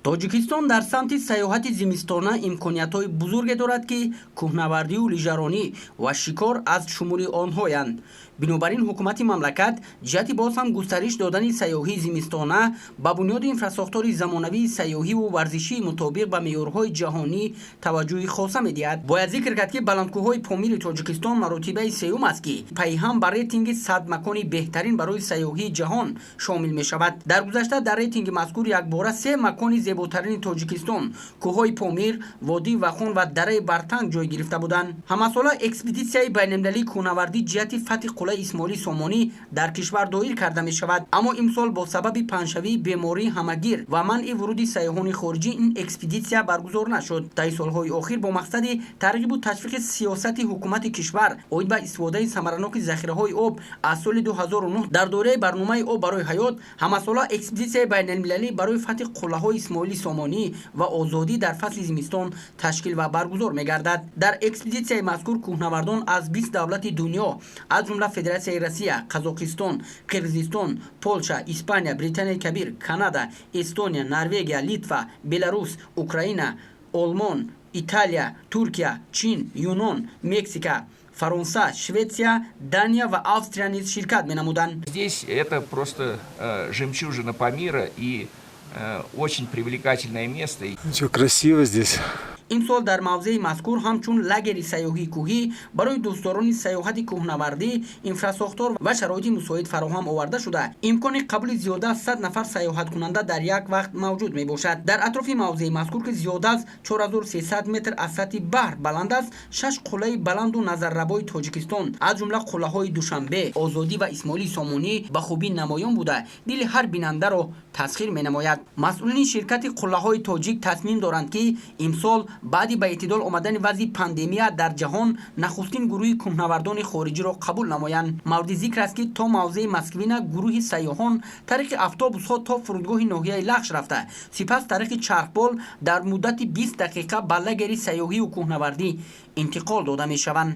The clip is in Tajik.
тоҷикистон дар самти сайёҳати зимистона имкониятҳои бузурге дорад ки кӯҳнавардию лижаронӣ ва шикор аз шумури онҳоянд. бинобар ин ҳукумати мамлакат ҷиҳати боз ҳам густариш додани сайёҳии зимистона ба бунёди инфраструктури замонавии сайёҳиву варзишии мутобиқ ба меъёрҳои ҷаҳонӣ таваҷҷӯҳи хоса медиҳад. бояд зикр кард ки баландкӯҳҳои помири тоҷикистон маротибаи сеюм аст ки пайҳам ба рейтинги 100 макони беҳтарин барои сайёҳии ҷаҳон шомил мешавад. дар гузашта дар рейтинги мазкур якбора 3 макони зеботарини тоҷикистон кӯҳҳои помир, водии вахон ва дараи бартанг ҷой гирифта буданд. ҳамасола экспедитсияи байналмилалии кӯҳнавардӣ ҷиҳати фатҳи қуллаи исмоили сомонӣ дар кишвар доир карда мешавад, аммо имсол бо сабаби паҳншавии бемории ҳамагир ва манъи вуруди сайёҳони хориҷӣ ин экспедитсия баргузор нашуд. таи солҳои охир бо мақсади тарғибу ташвиқи сиёсати ҳукумати кишвар оид ба истифодаи самараноки захираҳои об аз соли 2009 дар дораи барномаи об барои ҳаёт ҳамасола экспедитсияи байналмилалӣ барои фатҳи қуллаҳои исмоили сомонӣ ва озодӣ дар фасли зимистон ташкил ва баргузор мегардад. дар экспедитсияи мазкур кӯҳнавардон аз 20 давлати дунё аз ҷумла Федератсияи Россия, Қазоқистон, Қирғизистон, Полша, Испания, Британияи Кабир, Канада, Эстония, Норвегия, Литва, Беларус, Украина, Олмон, Италия, Туркия, Чин, Юнон, Мексика, Фаронса, Швеция, Дания ва Австрия низ ширкат менамуданд. Здесь это просто жемчужина Памира и очень привлекательное место. Все красиво здесь. имсол дар мавзеи мазкур ҳамчун лагери сайёҳии кӯҳӣ барои дӯстдорони сайёҳати кӯҳнавардӣ инфраструктур ва шароити мусоид фароҳам оварда шуда имкони қабули зиёда аз 100 нафар сайёҳаткунанда дар як вақт мавҷуд мебошад. дар атрофи мавзеи мазкур ки зиёда аз 4300 метр аз сатҳи баҳр баланд аст, 6 қуллаи баланду назаррабои тоҷикистон аз ҷумла қуллаҳои душанбе, озодӣ ва исмоили сомонӣ ба хубӣ намоён буда дили ҳар бинандаро тасхир менамояд. масъулини ширкати қуллаҳои тоҷик тасмим доранд ки имсол баъди ба эътидол омадани вазъи пандемия дар ҷаҳон нахустин гурӯҳи кӯҳнавардони хориҷиро қабул намоянд. мавриди зикр аст ки то мавзеи Москвина гурӯҳи сайёҳон тариқи автобусҳо то фурудгоҳи ноҳияи Лахш рафта, сипас тариқи чархбол дар муддати 20 дақиқа ба лагери сайёҳию кӯҳнавардӣ интиқол дода мешаванд.